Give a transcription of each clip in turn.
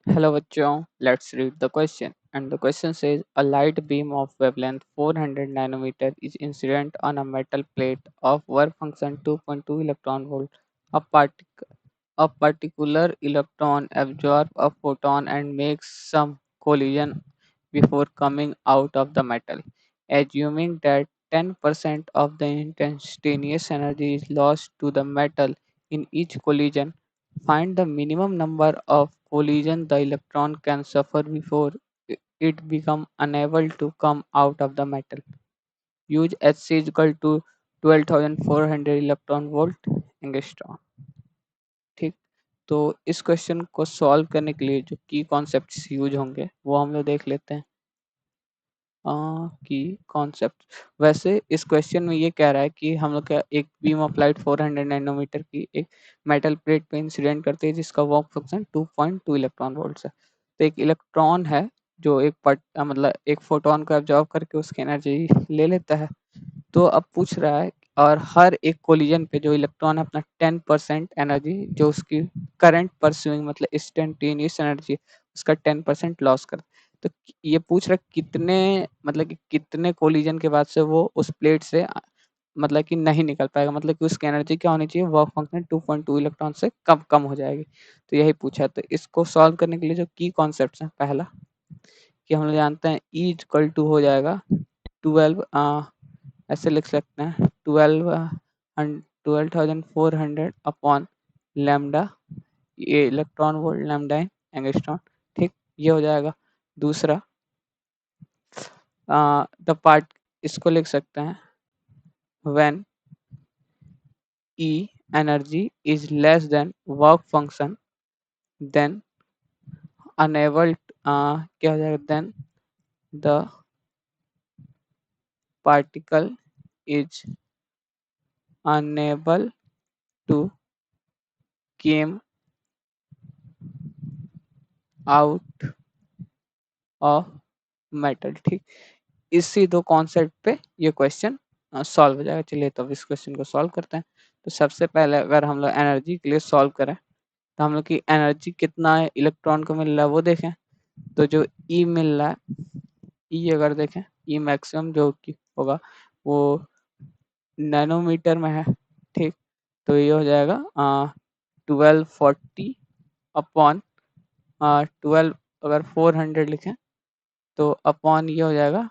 Hello बच्चों, let's read the question. And the question says a light beam of wavelength 400 nanometer is incident on a metal plate of work function 2.2 electron volt. A, a particular electron absorbs a photon and makes some collision before coming out of the metal. Assuming that 10% of the instantaneous energy is lost to the metal in each collision, find the minimum number of collisions the electron can suffer before it become unable to come out of the metal. Use Hc is equal to 12,400 electron volt angstrom. ठीक, तो इस question को solve करने के लिए जो की concepts use होंगे वो हम लोग देख लेते हैं। की कॉन्सेप्ट, वैसे इस क्वेश्चन में ये कह रहा है कि हम लोग क्या एक बीम ऑफ लाइट 400 नैनोमीटर की एक मेटल प्लेट पे इंसिडेंट करते हैं जिसका वर्क फंक्शन 2.2 इलेक्ट्रॉन वोल्ट्स है। तो एक इलेक्ट्रॉन है जो मतलब एक फोटोन को एब्जॉर्ब करके उसकी एनर्जी ले लेता है। तो अब पूछ रहा है और हर एक कोलिजन पे जो इलेक्ट्रॉन है अपना 10% एनर्जी जो उसकी करंट परस्यूइंग मतलब इंस्टेंटेनियस एनर्जी उसका 10% लॉस कर। तो ये पूछ रहा है कितने मतलब कि कितने कोलिजन के बाद से वो उस प्लेट से मतलब कि नहीं निकल पाएगा, मतलब कि उसकी एनर्जी क्या होनी चाहिए, वर्क फंक्शन 2.2 इलेक्ट्रॉन से कम कम हो जाएगी। तो यही पूछा है। तो इसको सॉल्व करने के लिए जो की कॉन्सेप्ट है, पहला कि हम लोग जानते हैं ई इक्वल टू हो जाएगा 12, ऐसे लिख सकते हैं 12,400 अपॉन लैम्डा, ये इलेक्ट्रॉन वोल्ट लैम्डा इन एंगस्ट्रॉन। ठीक, ये हो जाएगा। दूसरा द पार्ट, इसको लिख सकते हैं when E energy is less than work function then unable, क्या हो जाएगा, then the particle is unable to come out of metal. ठीक, इसी दो कॉन्सेप्ट पे ये क्वेश्चन सॉल्व हो जाएगा। चलिए तो अब इस क्वेश्चन को सॉल्व करते हैं। तो सबसे पहले अगर हम लोग एनर्जी के लिए सॉल्व करें तो हम लोग की एनर्जी कितना है इलेक्ट्रॉन को मिल रहा है वो देखें। तो जो ई मिल रहा है, ई अगर देखें, ई मैक्सिमम जो कि होगा वो नैनोमीटर में है। ठीक, तो ये हो जाएगा 1240 अपॉन 12, अगर 400 लिखें तो अपॉन ये हो जाएगा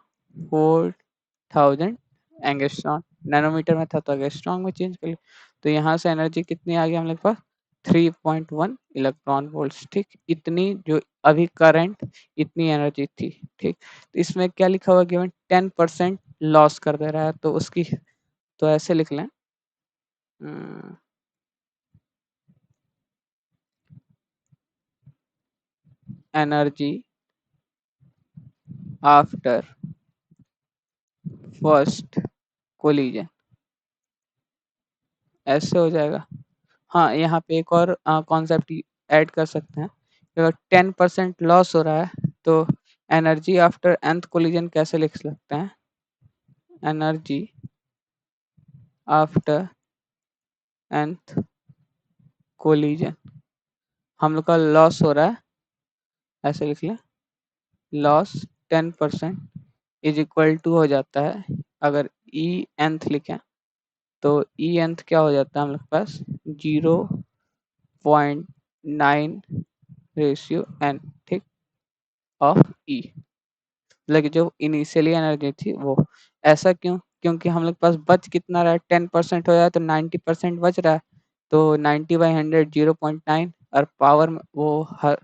4000 एंगस्ट्रॉन। नैनोमीटर में था तो एंगस्ट्रॉन में चेंज कर लिया। तो यहाँ से एनर्जी कितनी आ गई हम लोग पास, 3.1 इलेक्ट्रॉन वोल्ट्स। ठीक, इतनी जो अभी करंट इतनी एनर्जी थी। ठीक, तो इसमें क्या लिखा हुआ गिवन 10% लॉस कर दे रहा है, तो उसकी तो ऐसे लिख लें एनर्जी आफ्टर फर्स्ट कोलिजन, ऐसे हो जाएगा। हाँ, यहाँ पे एक और कॉन्सेप्ट ऐड कर सकते हैं। अगर 10% लॉस हो रहा है तो एनर्जी आफ्टर nth कोलिजन कैसे लिख सकते हैं, एनर्जी आफ्टर nth कोलिजन, हम लोग का लॉस हो रहा है, ऐसे लिख लें लॉस 10% इज इक्वल टू हो जाता है, अगर ई nth लिखें तो ई nth क्या हो जाता है हम लोग के पास 0.9 रेशियो एन। ठीक, ऑफ ई, मतलब कि जो इनिशियली एनर्जी थी वो। ऐसा क्यों, क्योंकि हम लोग के पास बच कितना रहा है, 10% हो जाए तो 90% बच रहा है। तो 90/100 0.9, और पावर वो हर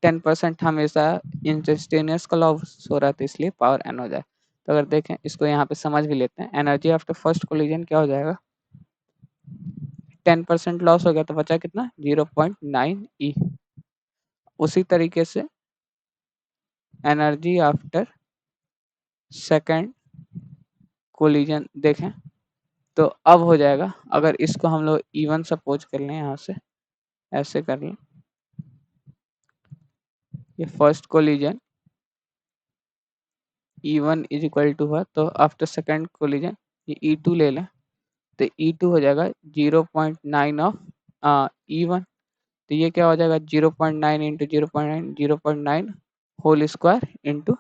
10% हमेशा इंस्टेंटेनियस का लॉस हो रहा था, इसलिए पावर एन हो जाए। तो अगर देखें इसको यहाँ पे समझ भी लेते हैं, एनर्जी आफ्टर फर्स्ट कोलिजन क्या हो जाएगा, 10% लॉस हो गया तो बचा कितना 0.9 ई। उसी तरीके से एनर्जी आफ्टर सेकेंड कोलिजन देखें तो अब हो जाएगा, अगर इसको हम लोग इवन सपोज कर लें, यहाँ से ऐसे कर लें, ये first collision E1 is equal to हुआ, तो आफ्टर सेकेंड कोलिजन ये E2 ले लें तो E2 हो जाएगा 0.9 ऑफ E1। तो ये क्या हो जाएगा 0.9 इंटू 0.9 0.9 होल स्क्वायर इंटू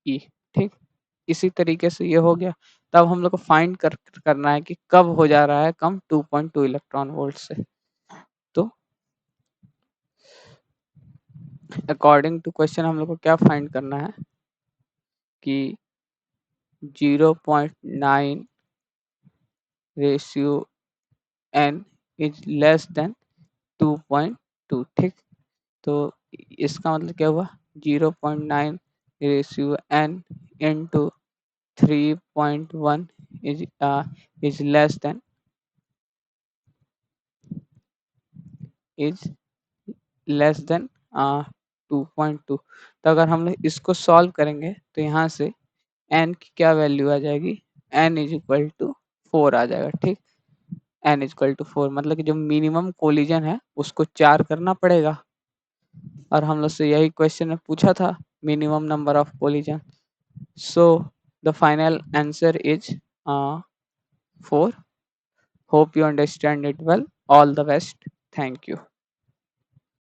ई। ठीक, इसी तरीके से ये हो गया। तब हम लोग को फाइंड करना है कि कब हो जा रहा है कम 2.2 इलेक्ट्रॉन वोल्ट से। तो अकॉर्डिंग टू क्वेश्चन हम लोग को क्या फाइंड करना है कि 0.9 ratio n is less then 2.2। ठीक, तो इसका मतलब क्या हुआ 0.9 ratio n into 3.1 is less then is less then 2.2। तो अगर हम लोग इसको सॉल्व करेंगे तो यहाँ से n की क्या वैल्यू आ जाएगी, n इज इक्वल टू 4 आ जाएगा। ठीक, n इज इक्वल टू 4 मतलब कि जो मिनिमम कोलिजन है उसको 4 करना पड़ेगा, और हम लोग से यही क्वेश्चन में पूछा था minimum number of collision. So the final answer is 4। Hope you understand it well. All the best. Thank you.